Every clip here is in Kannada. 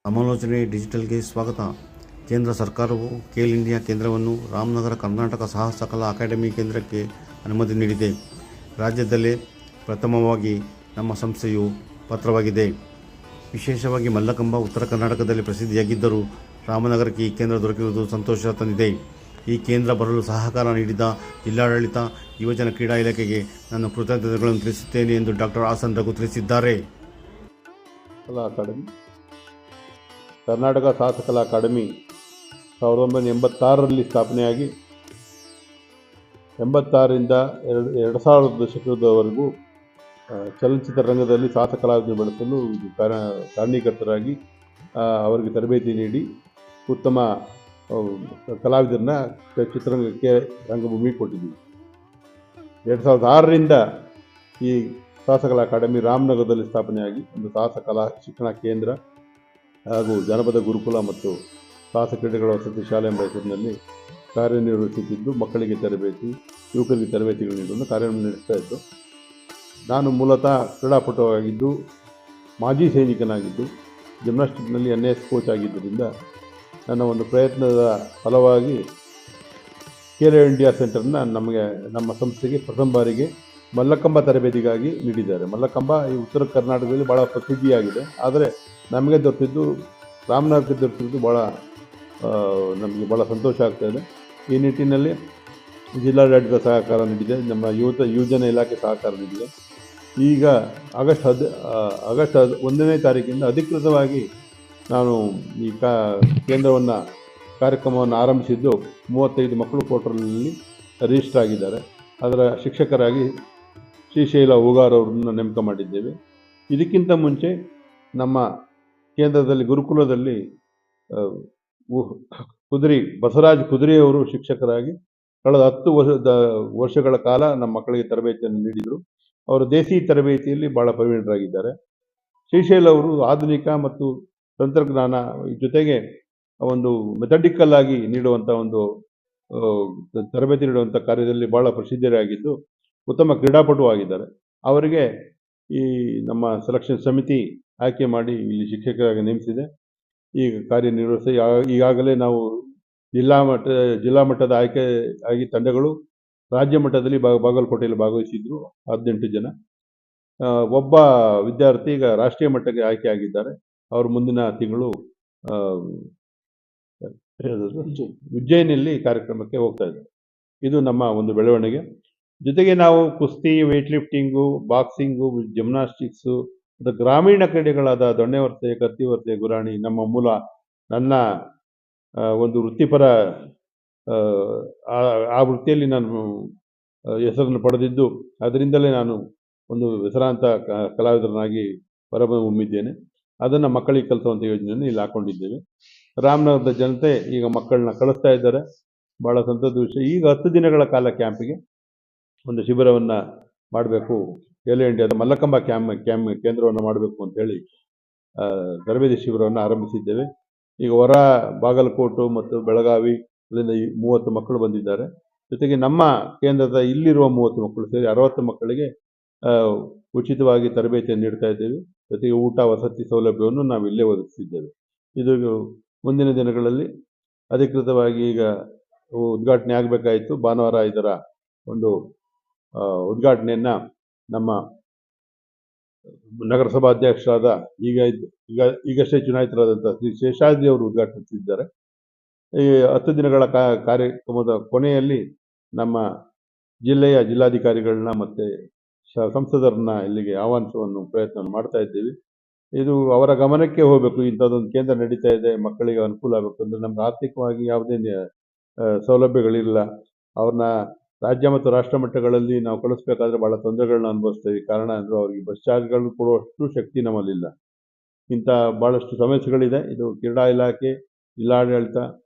ಸಮಾಲೋಚನೆ ಡಿಜಿಟಲ್ಗೆ ಸ್ವಾಗತ. ಕೇಂದ್ರ ಸರ್ಕಾರವು ಖೇಲ್ ಇಂಡಿಯಾ ಕೇಂದ್ರವನ್ನು ರಾಮನಗರ ಕರ್ನಾಟಕ ಸಾಹಸ ಕಲಾ ಅಕಾಡೆಮಿ ಕೇಂದ್ರಕ್ಕೆ ಅನುಮತಿ ನೀಡಿದೆ. ರಾಜ್ಯದಲ್ಲೇ ಪ್ರಥಮವಾಗಿ ನಮ್ಮ ಸಂಸ್ಥೆಯು ಪಾತ್ರವಾಗಿದೆ. ವಿಶೇಷವಾಗಿ ಮಲ್ಲಕಂಬ ಉತ್ತರ ಕರ್ನಾಟಕದಲ್ಲಿ ಪ್ರಸಿದ್ಧಿಯಾಗಿದ್ದರೂ ರಾಮನಗರಕ್ಕೆ ಈ ಕೇಂದ್ರ ದೊರಕಿರುವುದು ಸಂತೋಷ ತಂದಿದೆ. ಈ ಕೇಂದ್ರ ಬರಲು ಸಹಕಾರ ನೀಡಿದ ಜಿಲ್ಲಾಡಳಿತ, ಯುವಜನ ಕ್ರೀಡಾ ಇಲಾಖೆಗೆ ನನ್ನ ಕೃತಜ್ಞತೆಗಳನ್ನು ತಿಳಿಸುತ್ತೇನೆ ಎಂದು ಡಾಕ್ಟರ್ ಆಸನ್ ರಘು ತಿಳಿಸಿದ್ದಾರೆ. ಕಲಾ ಅಕಾಡೆಮಿ ಕರ್ನಾಟಕ ಸಾಹಸ ಕಲಾ ಅಕಾಡೆಮಿ 1986ರಲ್ಲಿ ಸ್ಥಾಪನೆಯಾಗಿ 86ರಿಂದ 2000 ದಶಕದವರೆಗೂ ಚಲನಚಿತ್ರ ರಂಗದಲ್ಲಿ ಸಾಹಸ ಕಲಾವಿದರನ್ನು ಬೆಳೆಸಲು ಕಾರಣೀಕರ್ತರಾಗಿ ಅವರಿಗೆ ತರಬೇತಿ ನೀಡಿ ಉತ್ತಮ ಕಲಾವಿದರನ್ನ ಚಿತ್ರರಂಗಕ್ಕೆ ರಂಗಭೂಮಿ ಕೊಟ್ಟಿದ್ದೀವಿ. 2006ರಿಂದ ಈ ಸಾಹಸ ಕಲಾ ಅಕಾಡೆಮಿ ರಾಮನಗರದಲ್ಲಿ ಸ್ಥಾಪನೆಯಾಗಿ ಒಂದು ಸಾಹಸ ಕಲಾ ಶಿಕ್ಷಣ ಕೇಂದ್ರ ಹಾಗೂ ಜನಪದ ಗುರುಕುಲ ಮತ್ತು ಸಾಹಸ ಕ್ರೀಡೆಗಳ ವಸತಿ ಶಾಲೆ ಎಂಬ ಹೆಸರಿನಲ್ಲಿ ಕಾರ್ಯನಿರ್ವಹಿಸುತ್ತಿದ್ದು, ಮಕ್ಕಳಿಗೆ ತರಬೇತಿ, ಯುವಕರಿಗೆ ತರಬೇತಿಗಳು ನೀಡುವುದು ಕಾರ್ಯನಿರ್ವಹಿಸ್ತಾ ಇದ್ದು, ನಾನು ಮೂಲತಃ ಕ್ರೀಡಾಪಟುವಾಗಿದ್ದು, ಮಾಜಿ ಸೈನಿಕನಾಗಿದ್ದು, ಜಿಮ್ನಾಸ್ಟಿಕ್ನಲ್ಲಿ NS ಕೋಚ್ ಆಗಿದ್ದರಿಂದ ನನ್ನ ಒಂದು ಪ್ರಯತ್ನದ ಫಲವಾಗಿ ಖೇಲ್ ಇಂಡಿಯಾ ಸೆಂಟರ್ನ ನಮ್ಮ ಸಂಸ್ಥೆಗೆ ಪ್ರಥಮ ಬಾರಿಗೆ ಮಲ್ಲಕಂಬ ತರಬೇತಿಗಾಗಿ ನೀಡಿದ್ದಾರೆ. ಮಲ್ಲಕಂಬ ಈ ಉತ್ತರ ಕರ್ನಾಟಕದಲ್ಲಿ ಭಾಳ ಪ್ರಸಿದ್ಧಿಯಾಗಿದೆ. ಆದರೆ ನಮಗೆ ದೊರೆತಿದ್ದು, ರಾಮನಗರಕ್ಕೆ ದೊರೆತಿದ್ದು ನಮಗೆ ಭಾಳ ಸಂತೋಷ ಆಗ್ತಾಯಿದೆ. ಈ ನಿಟ್ಟಿನಲ್ಲಿ ಜಿಲ್ಲಾಡಳಿತ ಸಹಕಾರ ನೀಡಿದೆ, ನಮ್ಮ ಯುವಜನ ಇಲಾಖೆ ಸಹಕಾರ ನೀಡಿದೆ. ಈಗ ಆಗಸ್ಟ್ 1ನೇ ತಾರೀಕಿಂದ ಅಧಿಕೃತವಾಗಿ ನಾನು ಈ ಕಾರ್ಯಕ್ರಮವನ್ನು ಆರಂಭಿಸಿದ್ದು 35 ಮಕ್ಕಳು ಪೋರ್ಟಲ್ನಲ್ಲಿ ರಿಜಿಸ್ಟರ್ ಆಗಿದ್ದಾರೆ. ಅದರ ಶಿಕ್ಷಕರಾಗಿ ಶ್ರೀಶೈಲ ಹೂಗಾರ್ ಅವರನ್ನು ನೇಮಕ ಮಾಡಿದ್ದೇವೆ. ಇದಕ್ಕಿಂತ ಮುಂಚೆ ನಮ್ಮ ಕೇಂದ್ರದಲ್ಲಿ ಗುರುಕುಲದಲ್ಲಿ ಬಸವರಾಜ್ ಕುದುರೆಯವರು ಶಿಕ್ಷಕರಾಗಿ ಕಳೆದ 10 ವರ್ಷಗಳ ಕಾಲ ನಮ್ಮ ಮಕ್ಕಳಿಗೆ ತರಬೇತಿಯನ್ನು ನೀಡಿದರು. ಅವರು ದೇಸಿ ತರಬೇತಿಯಲ್ಲಿ ಭಾಳ ಪ್ರವೀಣರಾಗಿದ್ದಾರೆ. ಶ್ರೀಶೈಲ ಅವರು ಆಧುನಿಕ ಮತ್ತು ತಂತ್ರಜ್ಞಾನ ಜೊತೆಗೆ ಒಂದು ಮೆಥಡಿಕಲ್ ಆಗಿ ನೀಡುವಂಥ ಒಂದು ತರಬೇತಿ ನೀಡುವಂಥ ಕಾರ್ಯದಲ್ಲಿ ಭಾಳ ಪ್ರಸಿದ್ಧರಾಗಿದ್ದು, ಉತ್ತಮ ಕ್ರೀಡಾಪಟು ಆಗಿದ್ದಾರೆ. ಅವರಿಗೆ ಈ ನಮ್ಮ ಸೆಲೆಕ್ಷನ್ ಸಮಿತಿ ಆಯ್ಕೆ ಮಾಡಿ ಇಲ್ಲಿ ಶಿಕ್ಷಕರಾಗಿ ನೇಮಿಸಿದೆ. ಈಗ ಕಾರ್ಯನಿರ್ವಹಿಸಿ ಈಗಾಗಲೇ ನಾವು ಜಿಲ್ಲಾ ಮಟ್ಟದ ಆಯ್ಕೆ ಆಗಿ ತಂಡಗಳು ರಾಜ್ಯ ಮಟ್ಟದಲ್ಲಿ ಬಾಗಲಕೋಟೆಯಲ್ಲಿ ಭಾಗವಹಿಸಿದ್ರು 18 ಜನ. ಒಬ್ಬ ವಿದ್ಯಾರ್ಥಿ ಈಗ ರಾಷ್ಟ್ರೀಯ ಮಟ್ಟಕ್ಕೆ ಆಯ್ಕೆ ಆಗಿದ್ದಾರೆ. ಅವರು ಮುಂದಿನ ತಿಂಗಳು ಉಜ್ಜಯಿನಿಯಲ್ಲಿ ಕಾರ್ಯಕ್ರಮಕ್ಕೆ ಹೋಗ್ತಾ ಇದ್ದಾರೆ. ಇದು ನಮ್ಮ ಒಂದು ಬೆಳವಣಿಗೆ. ಜೊತೆಗೆ ನಾವು ಕುಸ್ತಿ, ವೇಟ್ ಲಿಫ್ಟಿಂಗು, ಬಾಕ್ಸಿಂಗು, ಜಿಮ್ನಾಸ್ಟಿಕ್ಸು ಮತ್ತು ಗ್ರಾಮೀಣ ಕ್ರೀಡೆಗಳಾದ ದೊಣ್ಣೆವರ್ತೆ, ಕತ್ತಿವರ್ತೆ, ಗುರಾಣಿ ನನ್ನ ಒಂದು ವೃತ್ತಿಪರ ಆ ವೃತ್ತಿಯಲ್ಲಿ ನಾನು ಹೆಸರನ್ನು ಪಡೆದಿದ್ದು, ಅದರಿಂದಲೇ ನಾನು ಒಂದು ಹೆಸರಾಂತ ಕಲಾವಿದರನಾಗಿ ಹೊರಹೊಮ್ಮಿದ್ದೇನೆ. ಅದನ್ನು ಮಕ್ಕಳಿಗೆ ಕಲಿಸುವಂಥ ಯೋಜನೆಯನ್ನು ಇಲ್ಲಿ ಹಾಕ್ಕೊಂಡಿದ್ದೇವೆ. ರಾಮನಗರದ ಜನತೆ ಈಗ ಮಕ್ಕಳನ್ನ ಕಳಿಸ್ತಾ ಇದ್ದಾರೆ. ಭಾಳ ಸಂತೋಷದ ವಿಷಯ. ಈಗ 10 ದಿನಗಳ ಕಾಲ ಕ್ಯಾಂಪಿಗೆ ಒಂದು ಶಿಬಿರವನ್ನು ಮಾಡಬೇಕು, ಖೇಲ್ ಇಂಡಿಯಾದ ಮಲ್ಲಕಂಬ ಕೇಂದ್ರವನ್ನು ಮಾಡಬೇಕು ಅಂತೇಳಿ ತರಬೇತಿ ಶಿಬಿರವನ್ನು ಆರಂಭಿಸಿದ್ದೇವೆ. ಈಗ ಹೊರ ಬಾಗಲಕೋಟು ಮತ್ತು ಬೆಳಗಾವಿ ಅಲ್ಲಿಂದ 30 ಮಕ್ಕಳು ಬಂದಿದ್ದಾರೆ. ಜೊತೆಗೆ ನಮ್ಮ ಕೇಂದ್ರದ ಇಲ್ಲಿರುವ 30 ಮಕ್ಕಳು ಸೇರಿ 60 ಮಕ್ಕಳಿಗೆ ಉಚಿತವಾಗಿ ತರಬೇತಿಯನ್ನು ನೀಡ್ತಾ ಇದ್ದೇವೆ. ಜೊತೆಗೆ ಊಟ ವಸತಿ ಸೌಲಭ್ಯವನ್ನು ನಾವು ಇಲ್ಲೇ ಒದಗಿಸಿದ್ದೇವೆ. ಇದು ಮುಂದಿನ ದಿನಗಳಲ್ಲಿ ಅಧಿಕೃತವಾಗಿ ಈಗ ಉದ್ಘಾಟನೆ ಆಗಬೇಕಾಯಿತು. ಭಾನುವಾರ ಇದರ ಒಂದು ಉದ್ಘಾಟನೆಯನ್ನು ನಮ್ಮ ನಗರಸಭಾ ಅಧ್ಯಕ್ಷರಾದ ಈಗಷ್ಟೇ ಚುನಾಯಿತರಾದಂಥ ಶ್ರೀ ಶೇಷಾದ್ರಿ ಅವರು ಉದ್ಘಾಟಿಸಿದ್ದಾರೆ. ಈ 10 ದಿನಗಳ ಕಾರ್ಯಕ್ರಮದ ಕೊನೆಯಲ್ಲಿ ನಮ್ಮ ಜಿಲ್ಲಾಧಿಕಾರಿಗಳನ್ನ ಮತ್ತು ಸಂಸದರನ್ನ ಇಲ್ಲಿಗೆ ಆಹ್ವಾನಿಸುವ ಪ್ರಯತ್ನ ಮಾಡ್ತಾ ಇದ್ದೀವಿ. ಇದು ಅವರ ಗಮನಕ್ಕೆ ಹೋಗಬೇಕು. ಇಂಥದ್ದೊಂದು ಕೇಂದ್ರ ನಡೀತಾ ಇದೆ, ಮಕ್ಕಳಿಗೆ ಅನುಕೂಲ ಆಗಬೇಕು ಅಂದರೆ ನಮ್ಗೆ ಆರ್ಥಿಕವಾಗಿ ಯಾವುದೇ ಸೌಲಭ್ಯಗಳಿಲ್ಲ. ಅವ್ರನ್ನ ರಾಜ್ಯ ಮತ್ತು ರಾಷ್ಟ್ರ ಮಟ್ಟಗಳಲ್ಲಿ ನಾವು ಕಳಿಸ್ಬೇಕಾದ್ರೆ ಭಾಳ ತೊಂದರೆಗಳನ್ನ ಅನುಭವಿಸ್ತೀವಿ. ಕಾರಣ ಅಂದರೆ ಅವರಿಗೆ ಬಸ್ ಚಾರ್ಜ್ಗಳು ಕೊಡುವಷ್ಟು ಶಕ್ತಿ ನಮ್ಮಲ್ಲಿಲ್ಲ. ಇಂಥ ಭಾಳಷ್ಟು ಸಮಸ್ಯೆಗಳಿದೆ. ಇದು ಕ್ರೀಡಾ ಇಲಾಖೆ, ಜಿಲ್ಲಾಡಳಿತ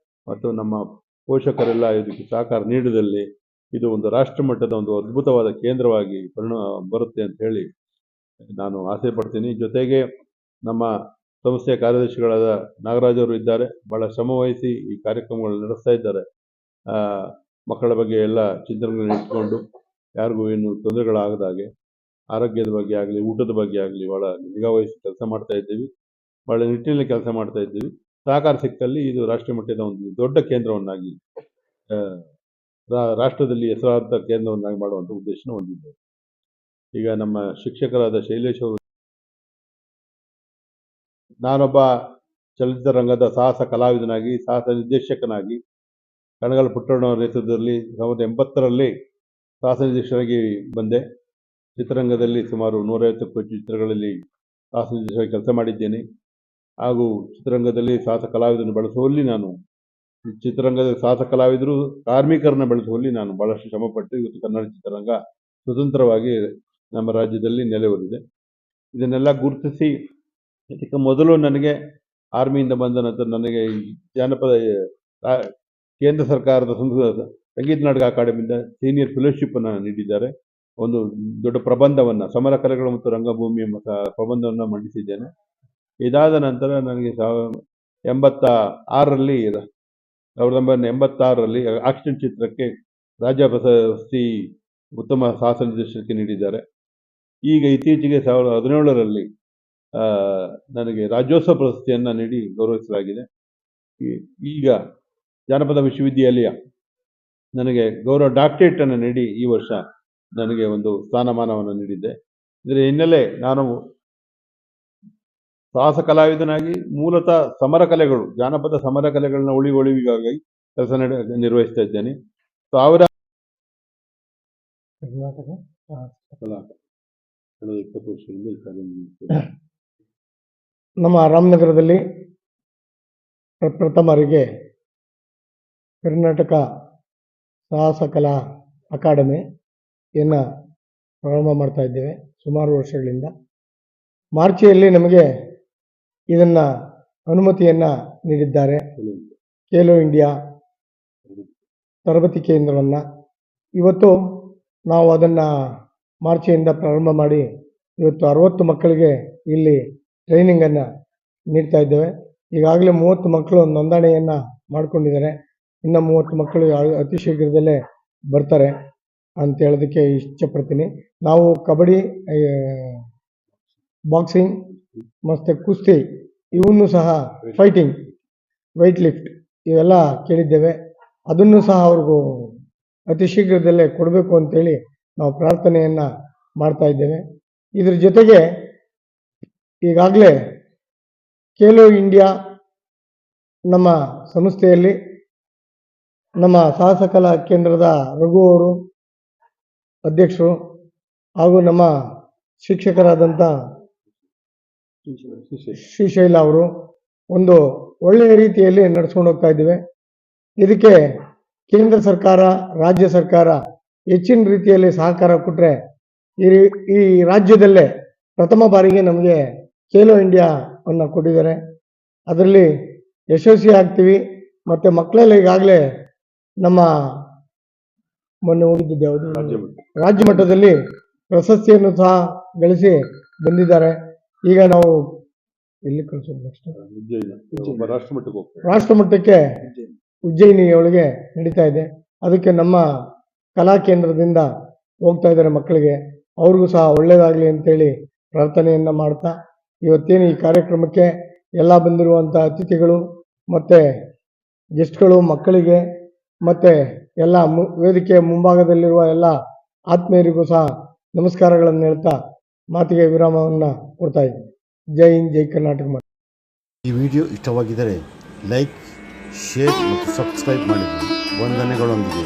ಮತ್ತು ನಮ್ಮ ಪೋಷಕರೆಲ್ಲ ಇದಕ್ಕೆ ಸಹಕಾರ ನೀಡಿದಲ್ಲಿ ಇದು ಒಂದು ರಾಷ್ಟ್ರ ಮಟ್ಟದ ಒಂದು ಅದ್ಭುತವಾದ ಕೇಂದ್ರವಾಗಿ ಬರುತ್ತೆ ಅಂತ ಹೇಳಿ ನಾನು ಆಸೆ ಪಡ್ತೀನಿ. ಜೊತೆಗೆ ನಮ್ಮ ಸಂಸ್ಥೆಯ ಕಾರ್ಯದರ್ಶಿಗಳಾದ ನಾಗರಾಜ್ ಅವರು ಇದ್ದಾರೆ. ಭಾಳ ಶ್ರಮವಹಿಸಿ ಈ ಕಾರ್ಯಕ್ರಮಗಳು ನಡೆಸ್ತಾ ಇದ್ದಾರೆ. ಮಕ್ಕಳ ಬಗ್ಗೆ ಎಲ್ಲ ಚಿಂತನೆಗಳನ್ನ ಇಟ್ಕೊಂಡು ಯಾರಿಗೂ ಏನು ತೊಂದರೆಗಳಾಗದಾಗೆ ಆರೋಗ್ಯದ ಬಗ್ಗೆ ಆಗಲಿ, ಊಟದ ಬಗ್ಗೆ ಆಗಲಿ ಭಾಳ ನಿಗಾವಹಿಸಿ ಕೆಲಸ ಮಾಡ್ತಾ ಇದ್ದೀವಿ. ಭಾಳ ನಿಟ್ಟಿನಲ್ಲಿ ಕೆಲಸ ಮಾಡ್ತಾ ಇದ್ದೀವಿ. ಸಹಕಾರ ಸಿಕ್ಕಲ್ಲಿ ಇದು ರಾಷ್ಟ್ರೀಯ ಮಟ್ಟದ ಒಂದು ದೊಡ್ಡ ಕೇಂದ್ರವನ್ನಾಗಿ ರಾಷ್ಟ್ರದಲ್ಲಿ ಹೆಸರಾಂತ ಕೇಂದ್ರವನ್ನಾಗಿ ಮಾಡುವಂಥ ಉದ್ದೇಶನ ಹೊಂದಿದ್ದೇವೆ. ಈಗ ನಮ್ಮ ಶಿಕ್ಷಕರಾದ ಶೈಲೇಶ್ ಅವರು, ನಾನೊಬ್ಬ ಚಲನಚಿತ್ರ ರಂಗದ ಸಾಹಸ ಕಲಾವಿದನಾಗಿ, ಸಾಹಸ ನಿರ್ದೇಶಕನಾಗಿ ಕಣಗಾಲ್ ಪುಟ್ಟಣ್ಣವರ ನೇತೃತ್ವದಲ್ಲಿ 1980ರಲ್ಲಿ ಸಾಹಸ ನಿರ್ದೇಶಕರಾಗಿ ಬಂದೆ. ಚಿತ್ರರಂಗದಲ್ಲಿ ಸುಮಾರು 150ಕ್ಕೂ ಹೆಚ್ಚು ಚಿತ್ರಗಳಲ್ಲಿ ಸಾಹಸ ನಿರ್ದೇಶಕರಾಗಿ ಕೆಲಸ ಮಾಡಿದ್ದೇನೆ. ಹಾಗೂ ಚಿತ್ರರಂಗದಲ್ಲಿ ಸಾಹಸ ಕಲಾವಿದರನ್ನು ಬೆಳೆಸುವಲ್ಲಿ ನಾನು ಚಿತ್ರರಂಗದ ಸಾಹಸ ಕಲಾವಿದರು ಕಾರ್ಮಿಕರನ್ನು ಬೆಳೆಸುವಲ್ಲಿ ನಾನು ಭಾಳಷ್ಟು ಶ್ರಮಪಟ್ಟು ಇವತ್ತು ಕನ್ನಡ ಚಿತ್ರರಂಗ ಸ್ವತಂತ್ರವಾಗಿ ನಮ್ಮ ರಾಜ್ಯದಲ್ಲಿ ನೆಲೆಯೂರಿದೆ. ಇದನ್ನೆಲ್ಲ ಗುರುತಿಸಿ ಇದಕ್ಕೆ ಮೊದಲು ನನಗೆ ಆರ್ಮಿಯಿಂದ ಬಂದ ನಂತರ ನನಗೆ ಈ ಜಾನಪದ ಕೇಂದ್ರ ಸರ್ಕಾರದ ಸಂಗೀತ ನಾಟಕ ಅಕಾಡೆಮಿಯಿಂದ ಸೀನಿಯರ್ ಫೆಲೋಶಿಪ್ಪನ್ನು ನೀಡಿದ್ದಾರೆ. ಒಂದು ದೊಡ್ಡ ಪ್ರಬಂಧವನ್ನು, ಸಮರ ಕಲೆಗಳು ಮತ್ತು ರಂಗಭೂಮಿಯ ಪ್ರಬಂಧವನ್ನು ಮಂಡಿಸಿದ್ದೇನೆ. ಇದಾದ ನಂತರ ನನಗೆ 1986ರಲ್ಲಿ ಆಕ್ಷನ್ ಚಿತ್ರಕ್ಕೆ ರಾಜ್ಯ ಪ್ರಶಸ್ತಿ ಉತ್ತಮ ಸಾಹಸ ನಿರ್ದೇಶನಕ್ಕೆ ನೀಡಿದ್ದಾರೆ. ಈಗ ಇತ್ತೀಚೆಗೆ 2017ರಲ್ಲಿ ನನಗೆ ರಾಜ್ಯೋತ್ಸವ ಪ್ರಶಸ್ತಿಯನ್ನು ನೀಡಿ ಗೌರವಿಸಲಾಗಿದೆ. ಈಗ ಜಾನಪದ ವಿಶ್ವವಿದ್ಯಾಲಯ ನನಗೆ ಗೌರವ ಡಾಕ್ಟರೇಟನ್ನು ನೀಡಿ ಈ ವರ್ಷ ನನಗೆ ಒಂದು ಸ್ಥಾನಮಾನವನ್ನು ನೀಡಿದೆ. ಇದರ ಹಿನ್ನೆಲೆ ನಾನು ಸಾಹಸ ಕಲಾವಿದನಾಗಿ ಮೂಲತಃ ಸಮರ ಕಲೆಗಳು, ಜಾನಪದ ಸಮರ ಕಲೆಗಳನ್ನ ಉಳಿವಿಗಾಗಿ ಕೆಲಸ ನಿರ್ವಹಿಸ್ತಾ ಇದ್ದೇನೆ. ಕರ್ನಾಟಕ ಕಲಾ ಕಳೆದ 20 ವರ್ಷದಿಂದ ಈ ಕಾರ್ಯ ನಮ್ಮ ರಾಮನಗರದಲ್ಲಿ ಪ್ರಥಮರಿಗೆ ಕರ್ನಾಟಕ ಸಾಹಸ ಕಲಾ ಅಕಾಡೆಮಿಯನ್ನು ಪ್ರಾರಂಭ ಮಾಡ್ತಾ ಇದ್ದೇವೆ ಸುಮಾರು ವರ್ಷಗಳಿಂದ. ಮಾರ್ಚಿಯಲ್ಲಿ ನಮಗೆ ಇದನ್ನು ಅನುಮತಿಯನ್ನು ನೀಡಿದ್ದಾರೆ. ಖೇಲೋ ಇಂಡಿಯಾ ತರಬೇತಿ ಕೇಂದ್ರವನ್ನು ಇವತ್ತು ನಾವು ಅದನ್ನು ಮಾರ್ಚಿಯಿಂದ ಪ್ರಾರಂಭ ಮಾಡಿ ಇವತ್ತು 60 ಮಕ್ಕಳಿಗೆ ಇಲ್ಲಿ ಟ್ರೈನಿಂಗನ್ನು ನೀಡ್ತಾ ಇದ್ದೇವೆ. ಈಗಾಗಲೇ 30 ಮಕ್ಕಳು ನೋಂದಣಿಯನ್ನು ಮಾಡಿಕೊಂಡಿದ್ದಾರೆ. ಇನ್ನು 30 ಮಕ್ಕಳು ಅತಿ ಶೀಘ್ರದಲ್ಲೇ ಬರ್ತಾರೆ ಅಂತ ಹೇಳೋದಕ್ಕೆ ಇಷ್ಟಪಡ್ತೀನಿ. ನಾವು ಕಬಡ್ಡಿ, ಬಾಕ್ಸಿಂಗ್ ಮತ್ತು ಕುಸ್ತಿ ಇವನ್ನು ಸಹ, ಫೈಟಿಂಗ್, ವೆಯ್ಟ್ ಲಿಫ್ಟ್ ಇವೆಲ್ಲ ಕೇಳಿದ್ದೇವೆ. ಅದನ್ನು ಸಹ ಅವ್ರಿಗೂ ಅತಿ ಶೀಘ್ರದಲ್ಲೇ ಕೊಡಬೇಕು ಅಂತೇಳಿ ನಾವು ಪ್ರಾರ್ಥನೆಯನ್ನು ಮಾಡ್ತಾ ಇದ್ದೇವೆ. ಇದ್ರ ಜೊತೆಗೆ ಈಗಾಗಲೇ ಖೇಲೋ ಇಂಡಿಯಾ ನಮ್ಮ ಸಂಸ್ಥೆಯಲ್ಲಿ ನಮ್ಮ ಸಾಹಸ ಕಲಾ ಕೇಂದ್ರದ ರಘು ಅವರು ಅಧ್ಯಕ್ಷರು ಹಾಗೂ ನಮ್ಮ ಶಿಕ್ಷಕರಾದಂಥ ಶ್ರೀಶೈಲ ಅವರು ಒಂದು ಒಳ್ಳೆಯ ರೀತಿಯಲ್ಲಿ ನಡೆಸ್ಕೊಂಡು ಹೋಗ್ತಾ ಇದ್ದೇವೆ. ಇದಕ್ಕೆ ಕೇಂದ್ರ ಸರ್ಕಾರ, ರಾಜ್ಯ ಸರ್ಕಾರ ಹೆಚ್ಚಿನ ರೀತಿಯಲ್ಲಿ ಸಹಕಾರ ಕೊಟ್ಟರೆ ಈ ರಾಜ್ಯದಲ್ಲೇ ಪ್ರಥಮ ಬಾರಿಗೆ ನಮಗೆ ಖೇಲೋ ಇಂಡಿಯಾವನ್ನು ಕೊಟ್ಟಿದ್ದಾರೆ. ಅದರಲ್ಲಿ ಯಶಸ್ವಿ ಆಗ್ತೀವಿ. ಮತ್ತು ಮಕ್ಕಳೆಲ್ಲ ಈಗಾಗಲೇ ನಮ್ಮ ಮೊನ್ನೆ ಹೋಗಿದ್ದಿದ್ದು ಯಾವುದು ರಾಜ್ಯ ಮಟ್ಟದಲ್ಲಿ ಪ್ರಶಸ್ತಿಯನ್ನು ಸಹ ಗಳಿಸಿ ಬಂದಿದ್ದಾರೆ. ಈಗ ನಾವು ಎಲ್ಲಿ ಕಳಿಸೋದು ನೆಕ್ಸ್ಟ್ ರಾಷ್ಟ್ರ ಮಟ್ಟಕ್ಕೆ ಉಜ್ಜಯಿನಿಯೊಳಗೆ ನಡೀತಾ ಇದೆ. ಅದಕ್ಕೆ ನಮ್ಮ ಕಲಾ ಕೇಂದ್ರದಿಂದ ಹೋಗ್ತಾ ಇದ್ದಾರೆ ಮಕ್ಕಳಿಗೆ. ಅವ್ರಿಗೂ ಸಹ ಒಳ್ಳೆಯದಾಗಲಿ ಅಂತೇಳಿ ಪ್ರಾರ್ಥನೆಯನ್ನು ಮಾಡ್ತಾ, ಇವತ್ತೇನು ಈ ಕಾರ್ಯಕ್ರಮಕ್ಕೆ ಎಲ್ಲ ಬಂದಿರುವಂಥ ಅತಿಥಿಗಳು ಮತ್ತು ಗೆಸ್ಟ್ಗಳು, ಮಕ್ಕಳಿಗೆ ಮತ್ತು ಎಲ್ಲ ವೇದಿಕೆಯ ಮುಂಭಾಗದಲ್ಲಿರುವ ಎಲ್ಲ ಆತ್ಮೀಯರಿಗೂ ಸಹ ನಮಸ್ಕಾರಗಳನ್ನು ಹೇಳ್ತಾ ಮಾತಿಗೆ ವಿರಾಮವನ್ನು ಕೊಡ್ತಾ ಇದ್ದೀನಿ. ಜೈ ಹಿಂದ್, ಜೈ ಕರ್ನಾಟಕ. ಈ ವಿಡಿಯೋ ಇಷ್ಟವಾಗಿದ್ದರೆ ಲೈಕ್, ಶೇರ್ ಮತ್ತು ಸಬ್ಸ್ಕ್ರೈಬ್ ಮಾಡಿರಿ. ವಂದನೆಗಳೊಂದಿಗೆ.